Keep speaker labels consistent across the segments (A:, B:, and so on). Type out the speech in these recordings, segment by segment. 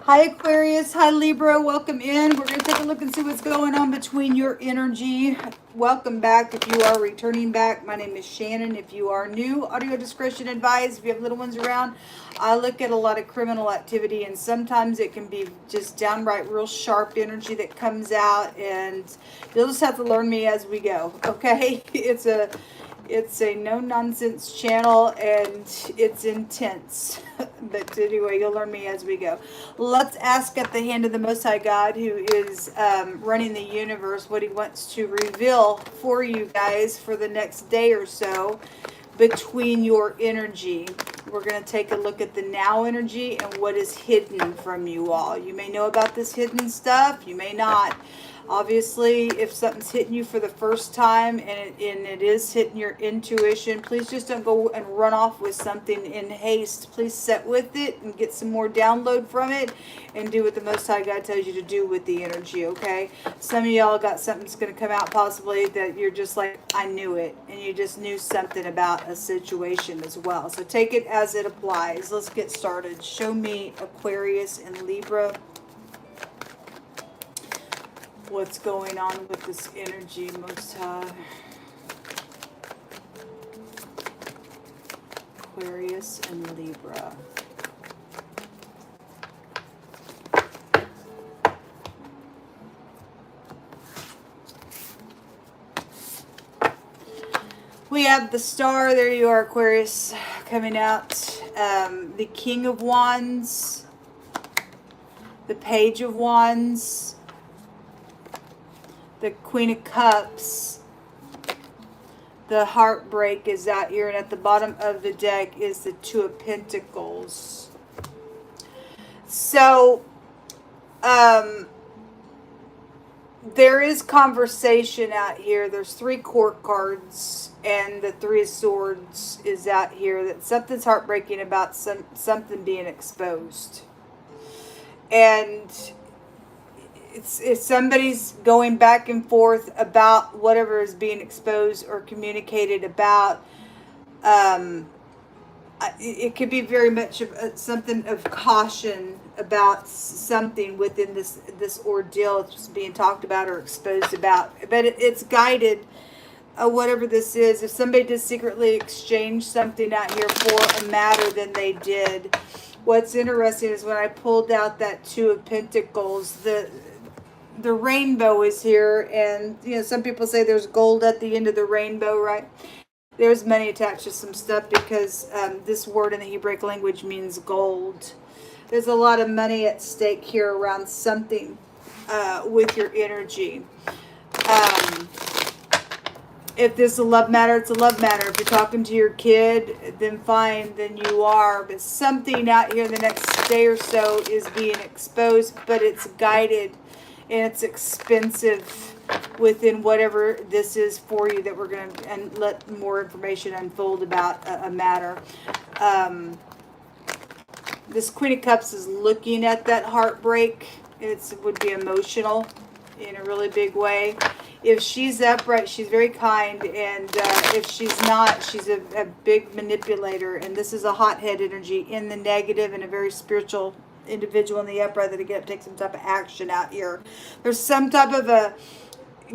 A: Hi Aquarius, hi Libra, welcome in. We're going to take a look and see what's going on between your energy. Welcome back if you are returning back. My name is Shannon. If you are new, audio discretion advised. If you have little ones around, I look at a lot of criminal activity, and sometimes it can be just downright real sharp energy that comes out, and you'll just have to learn me as we go, okay? It's a no-nonsense channel, and it's intense. But anyway, you'll learn me as we go. Let's ask at the hand of the Most High God, who is running the universe, what he wants to reveal for you guys for the next day or so between your energy. We're going to take a look at the now energy and what is hidden from you all. You may know about this hidden stuff. You may not. Obviously, if something's hitting you for the first time and it is hitting your intuition, please just don't go and run off with something in haste. Please sit with it and get some more download from it and do what the Most High God tells you to do with the energy, okay? Some of y'all got something that's going to come out possibly that you're just like, I knew it. And you just knew something about a situation as well. So take it as it applies. Let's get started. Show me Aquarius and Libra. What's going on with this energy, Most High? Aquarius and Libra. We have the star, there you are, Aquarius, coming out. The King of Wands, the Page of Wands, the Queen of Cups, the Heartbreak is out here, and at the bottom of the deck is the Two of Pentacles. So, there is conversation out here. There's 3 court cards, and the 3 of Swords is out here. That something's heartbreaking about something being exposed. And if somebody's going back and forth about whatever is being exposed or communicated about, it could be very much of something of caution about something within this ordeal that's being talked about or exposed about. But it's guided, whatever this is. If somebody did secretly exchange something out here for a matter, then they did. What's interesting is when I pulled out that Two of Pentacles, the rainbow is here, and you know, some people say there's gold at the end of the rainbow, right? There's money attached to some stuff because this word in the Hebrew language means gold. There's a lot of money at stake here around something with your energy. If this is a love matter, it's a love matter. If you're talking to your kid, then fine, then you are. But something out here in the next day or so is being exposed, but it's guided and it's expensive within whatever this is for you that we're going to and let more information unfold about a matter. This Queen of Cups is looking at that heartbreak. It would be emotional in a really big way. If she's upright, she's very kind, and if she's not, she's a big manipulator, and this is a hothead energy in the negative, and a very spiritual individual in the upright that get up, take some type of action out here. There's some type of a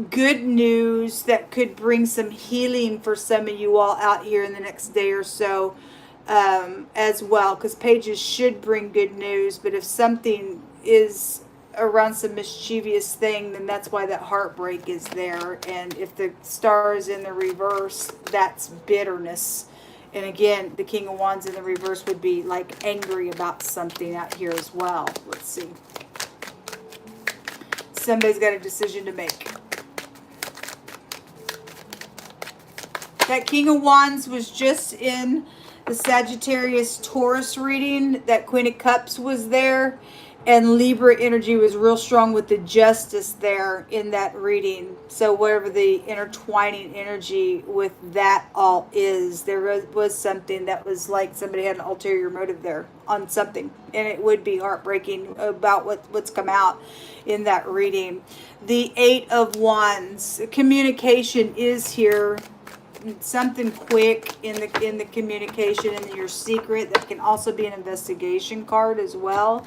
A: good news that could bring some healing for some of you all out here in the next day or so as well, because pages should bring good news. But if something is around some mischievous thing, then that's why that heartbreak is there. And if the star is in the reverse, that's bitterness. And again, the King of Wands in the reverse would be like angry about something out here as well. Let's see. Somebody's got a decision to make. That King of Wands was just in the Sagittarius Taurus reading. That Queen of Cups was there. And Libra energy was real strong with the Justice there in that reading. So whatever the intertwining energy with that all is, there was something that was like somebody had an ulterior motive there on something. And it would be heartbreaking about what's come out in that reading. The Eight of Wands. Communication is here. Something quick in the communication and your secret. That can also be an investigation card as well.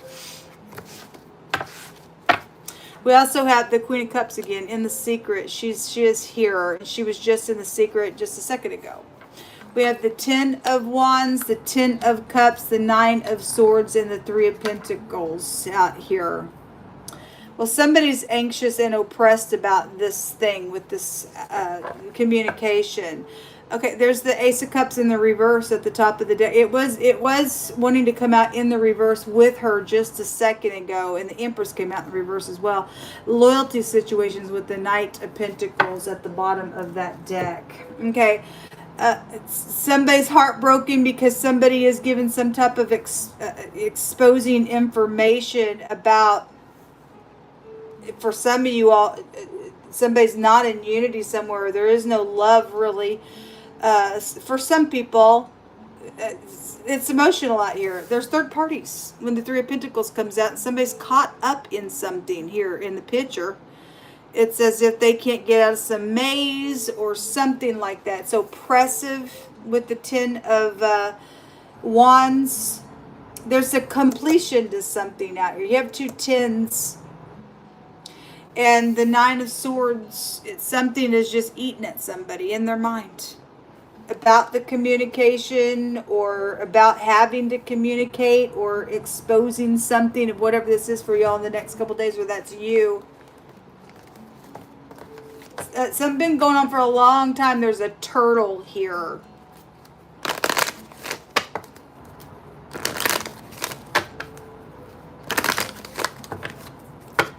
A: We also have the Queen of Cups again in the secret. She is here. She was just in the secret just a second ago. We have the 10 of Wands, the 10 of Cups, the 9 of Swords, and the 3 of Pentacles out here. Well, somebody's anxious and oppressed about this thing with this communication. Okay, there's the Ace of Cups in the reverse at the top of the deck. It was wanting to come out in the reverse with her just a second ago, and the Empress came out in the reverse as well. Loyalty situations with the Knight of Pentacles at the bottom of that deck. Okay, somebody's heartbroken because somebody is given some type of exposing information about. For some of you all, somebody's not in unity somewhere. There is no love really. For some people, it's emotional out here. There's third parties. When the 3 of Pentacles comes out, somebody's caught up in something here in the picture. It's as if they can't get out of some maze or something like that. So oppressive with the 10 of Wands. There's a completion to something out here. You have 2 tens. And the 9 of Swords, something is just eating at somebody in their mind. About the communication or about having to communicate or exposing something of whatever this is for y'all in the next couple days, where that's you. Something been going on for a long time. There's a turtle here.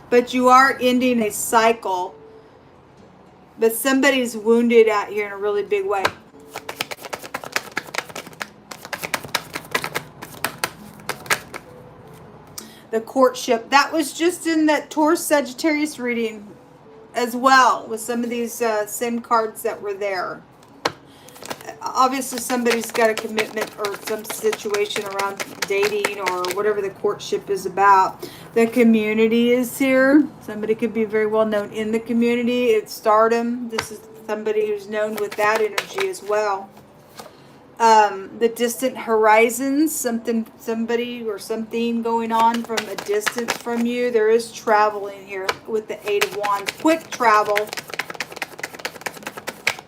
A: But you are ending a cycle. But somebody's wounded out here in a really big way. The courtship. That was just in that Taurus Sagittarius reading as well, with some of these same cards that were there. Obviously somebody's got a commitment or some situation around dating or whatever the courtship is about. The community is here. Somebody could be very well known in the community. It's stardom. This is somebody who's known with that energy as well. The distant horizons, somebody or something going on from a distance from you. There is travel in here with the 8 of Wands. Quick travel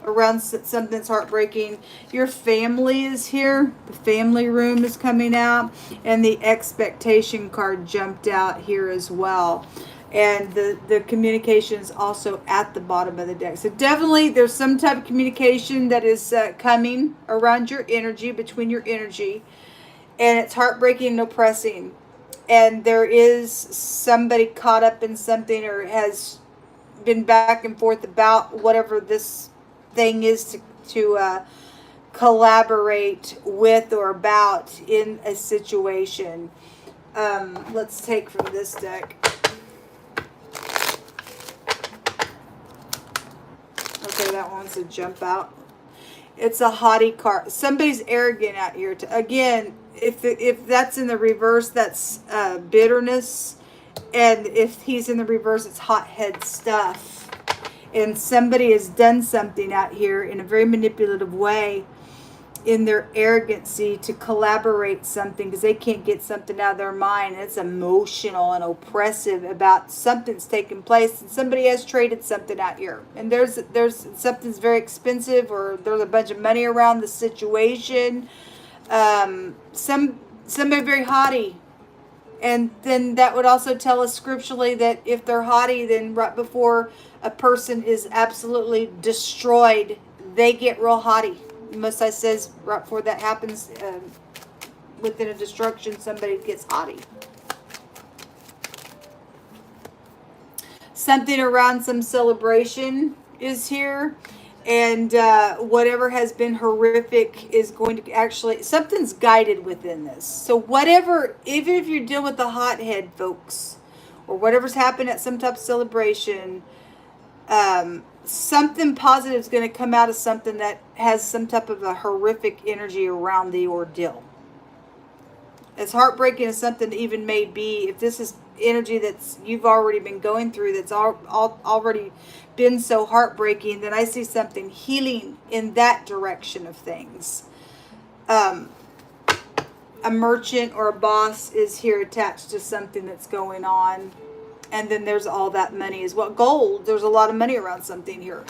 A: around something that's heartbreaking. Your family is here. The family room is coming out, and the expectation card jumped out here as well. And the communication is also at the bottom of the deck. So definitely there's some type of communication that is coming around your energy, between your energy, and it's heartbreaking and oppressing. And there is somebody caught up in something or has been back and forth about whatever this thing is to collaborate with or about in a situation. Let's take from this deck. Okay, that one's a jump out. It's a haughty card. Somebody's arrogant out here. Again, if that's in the reverse, that's bitterness. And if he's in the reverse, it's hothead stuff. And somebody has done something out here in a very manipulative way in their arrogancy to collaborate something because they can't get something out of their mind. It's emotional and oppressive about something's taking place, and somebody has traded something out here. And there's something's very expensive, or there's a bunch of money around the situation. Somebody very haughty. And then that would also tell us scripturally that if they're haughty, then right before a person is absolutely destroyed, they get real haughty. Most I says right before that happens, within a destruction, somebody gets haughty. Something around some celebration is here. And whatever has been horrific is going to actually, something's guided within this. So whatever, even if you're dealing with the hothead folks, or whatever's happened at some type of celebration, something positive is going to come out of something that has some type of a horrific energy around the ordeal. As heartbreaking as something even may be, if this is energy that's you've already been going through, that's already been so heartbreaking, then I see something healing in that direction of things. a merchant or a boss is here attached to something that's going on. And then there's all that money as well. Gold, there's a lot of money around something here.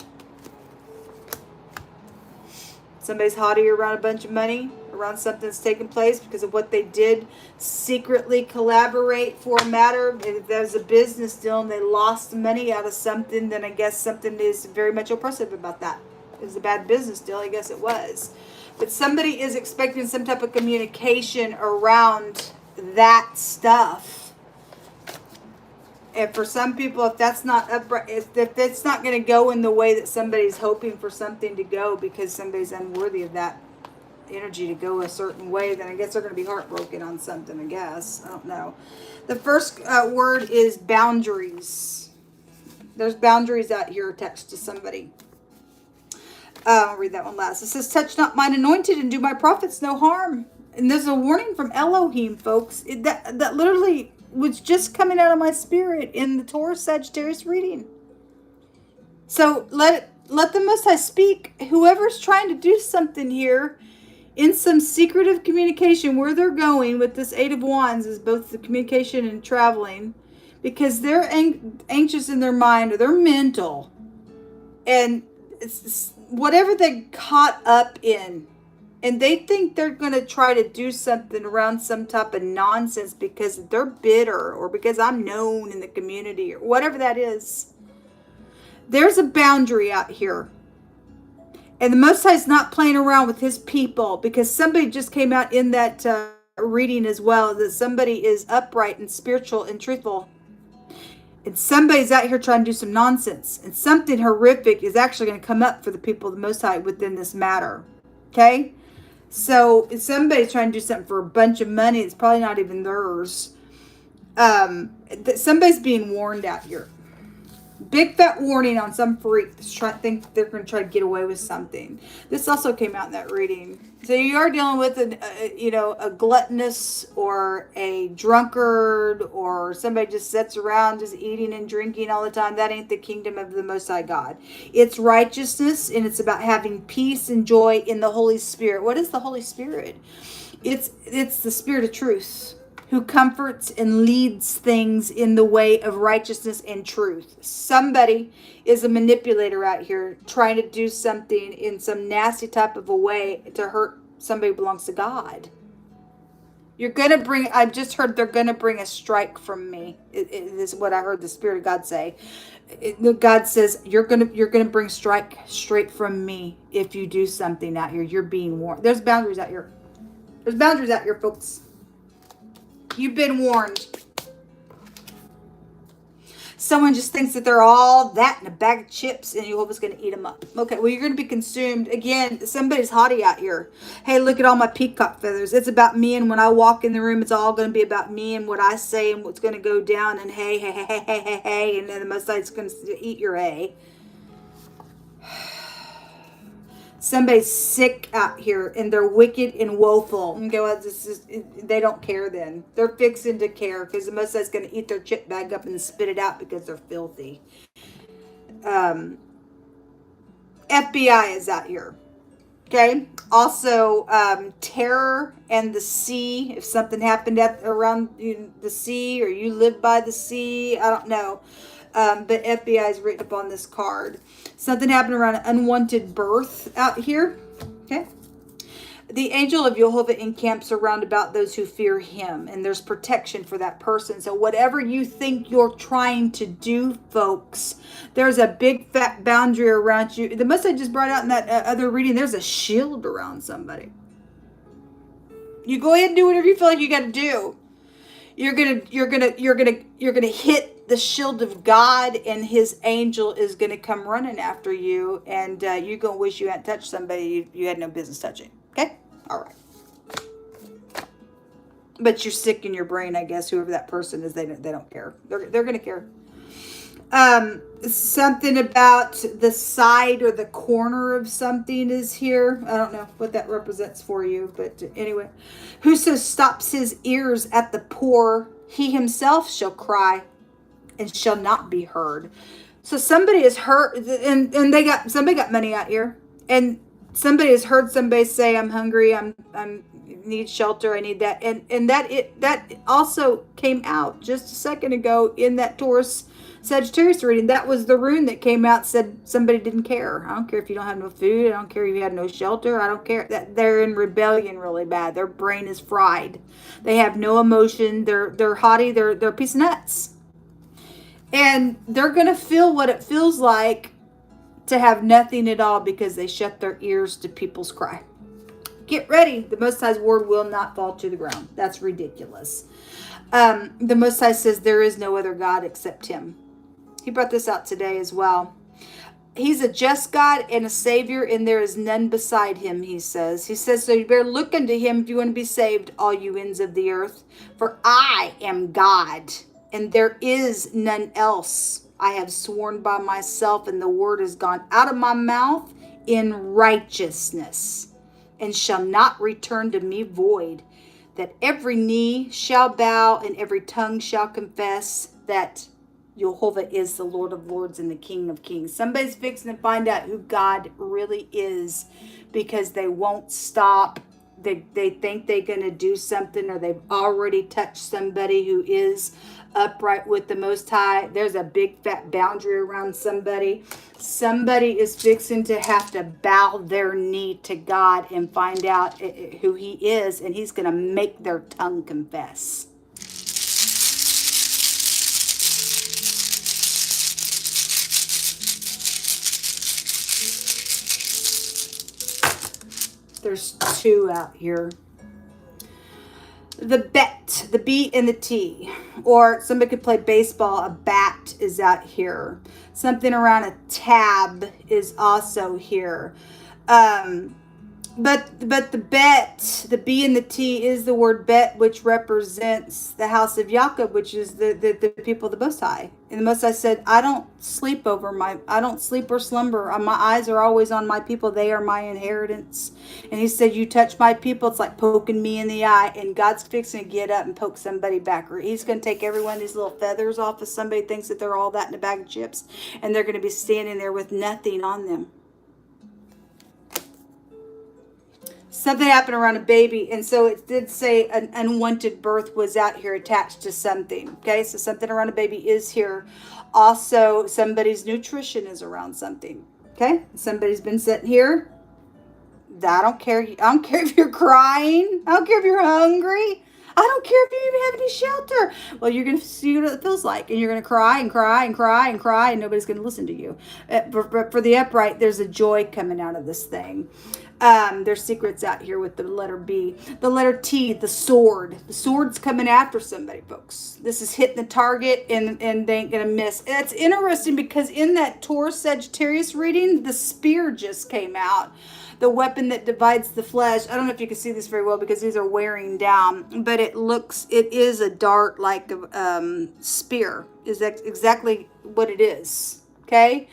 A: Somebody's haughty around a bunch of money, around something that's taking place because of what they did secretly collaborate for a matter. If there's a business deal and they lost money out of something, then I guess something is very much oppressive about that. It was a bad business deal, I guess it was. But somebody is expecting some type of communication around that stuff. And for some people, if that's not upright, if it's not going to go in the way that somebody's hoping for something to go because somebody's unworthy of that energy to go a certain way, then I guess they're going to be heartbroken on something, I guess. I don't know. The first word is boundaries. There's boundaries out here attached to somebody. I'll read that one last. It says, touch not mine anointed and do my prophets no harm. And there's a warning from Elohim, folks. That literally was just coming out of my spirit in the Taurus Sagittarius reading. So let the Most High speak. Whoever's trying to do something here in some secretive communication, where they're going with this Eight of Wands is both the communication and traveling, because they're anxious in their mind or they're mental, and it's whatever they caught up in. And they think they're going to try to do something around some type of nonsense because they're bitter or because I'm known in the community or whatever that is. There's a boundary out here. And the Most High is not playing around with his people, because somebody just came out in that reading as well, that somebody is upright and spiritual and truthful. And somebody's out here trying to do some nonsense. And something horrific is actually going to come up for the people of the Most High within this matter. Okay? So if somebody's trying to do something for a bunch of money, it's probably not even theirs. Somebody's being warned out here. Big fat warning on some freak that's think they're going to try to get away with something. This also came out in that reading. So you are dealing with a gluttonous or a drunkard, or somebody just sits around just eating and drinking all the time. That ain't the kingdom of the Most High God. It's righteousness, and it's about having peace and joy in the Holy Spirit. What is the Holy Spirit? It's the Spirit of truth, who comforts and leads things in the way of righteousness and truth. Somebody is a manipulator out here trying to do something in some nasty type of a way to hurt somebody who belongs to God. I just heard they're going to bring a strike from me. It is what I heard the Spirit of God say. God says, you're going to bring strike straight from me if you do something out here. You're being warned. There's boundaries out here. There's boundaries out here, folks. You've been warned. Someone just thinks that they're all that in a bag of chips and Jehovah's going to eat them up. Okay, well, you're going to be consumed. Again, somebody's haughty out here. Hey, look at all my peacock feathers. It's about me, and when I walk in the room, it's all going to be about me and what I say and what's going to go down, and hey, and then the Most High's going to eat your hay. Somebody's sick out here and they're wicked and woeful. Okay, well, they don't care then. They're fixing to care because the Most High is going to eat their chip bag up and spit it out because they're filthy. FBI is out here. Okay. Also, terror and the sea. If something happened around the sea, or you live by the sea, I don't know. But FBI is written up on this card. Something happened around an unwanted birth out here. Okay. The angel of Jehovah encamps around about those who fear him, and there's protection for that person. So whatever you think you're trying to do, folks, there's a big fat boundary around you. The Most I just brought out in that other reading, there's a shield around somebody. You go ahead and do whatever you feel like you got to do. You're gonna hit the shield of God, and his angel is gonna come running after you, and you're gonna wish you hadn't touched somebody you had no business touching. Okay, all right. But you're sick in your brain, I guess. Whoever that person is, they don't care. They're gonna care. Something about the side or the corner of something is here. I don't know what that represents for you, but anyway. Whoso stops his ears at the poor, he himself shall cry and shall not be heard. So somebody is hurt, and somebody got money out here, and somebody has heard somebody say, I'm hungry, I'm need shelter. I need that. And that also came out just a second ago in that Taurus Sagittarius reading. That was the rune that came out, said somebody didn't care. I don't care if you don't have no food. I don't care if you had no shelter. I don't care. That they're in rebellion really bad. Their brain is fried. They have no emotion. They're haughty. They're a piece of nuts. And they're going to feel what it feels like to have nothing at all because they shut their ears to people's cry. Get ready. The Most High's word will not fall to the ground. That's ridiculous. The Most High says there is no other God except him. He brought this out today as well. He's a just God and a Savior, and there is none beside him, he says. He says, so you better look unto him if you want to be saved, all you ends of the earth. For I am God, and there is none else. I have sworn by myself, and the word has gone out of my mouth in righteousness, and shall not return to me void, that every knee shall bow, and every tongue shall confess that Jehovah is the Lord of Lords and the King of Kings. Somebody's fixing to find out who God really is because they won't stop. They think they're going to do something, or they've already touched somebody who is upright with the Most High. There's a big fat boundary around somebody. Somebody is fixing to have to bow their knee to God and find out who he is, and he's going to make their tongue confess. There's two out here. The bet, the B and the T. Or somebody could play baseball. A bat is out here. Something around a tab is also here. But the bet, the B and the T is the word bet, which represents the house of Jacob, which is the people of the Most High. And the Most High said, I don't sleep or slumber. My eyes are always on my people. They are my inheritance. And he said, you touch my people, it's like poking me in the eye. And God's fixing to get up and poke somebody back. Or he's going to take every one of these little feathers off if somebody thinks that they're all that in a bag of chips. And they're going to be standing there with nothing on them. Something happened around a baby, and so it did say an unwanted birth was out here attached to something. Okay, so something around a baby is here. Also, somebody's nutrition is around something. Okay, somebody's been sitting here. I don't care if you're crying. I don't care if you're hungry. I don't care if you even have any shelter. Well, you're going to see what it feels like, and you're going to cry and cry and cry and cry, and nobody's going to listen to you. But for the upright, there's a joy coming out of this thing. There's secrets out here with the letter B. The letter T, the sword. The sword's coming after somebody, folks. This is hitting the target, and they ain't going to miss. It's interesting because in that Taurus Sagittarius reading, the spear just came out. The weapon that divides the flesh. I don't know if you can see this very well because these are wearing down, but it is a dart like a spear. Is that exactly what it is? Okay?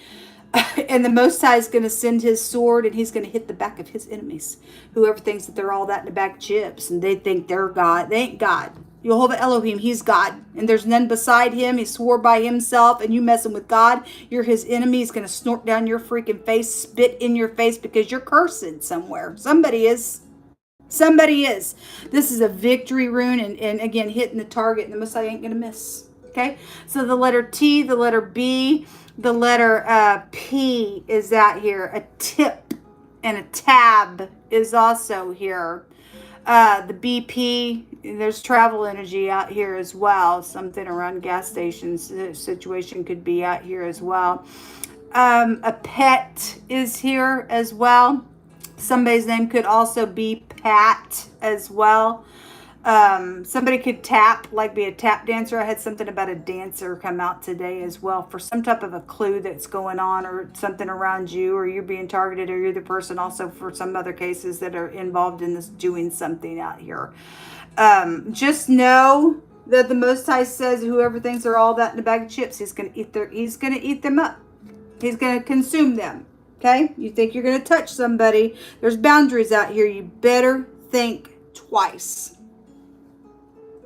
A: And the Most High is going to send his sword, and he's going to hit the back of his enemies. Whoever thinks that they're all that in a bag of chips and they think they're God. They ain't God. Jehovah Elohim, he's God. And there's none beside him. He swore by himself, and you messing with God, you're his enemy. He's going to snort down your freaking face, spit in your face because you're cursing somewhere. Somebody is. Somebody is. This is a victory rune, and again, hitting the target, and the Most High ain't going to miss. Okay? So the letter T, the letter B, the letter P is out here. A tip and a tab is also here. The BP, there's travel energy out here as well. Something around gas stations situation could be out here as well. A pet is here as well. Somebody's name could also be Pat as well. Somebody could tap, like be a tap dancer. I had something about a dancer come out today as well for some type of a clue that's going on, or something around you, or you're being targeted, or you're the person also for some other cases that are involved in this doing something out here. Just know that the Most High says whoever thinks they're all that in a bag of chips, he's going to eat them up. He's going to consume them. Okay? You think you're going to touch somebody. There's boundaries out here. You better think twice.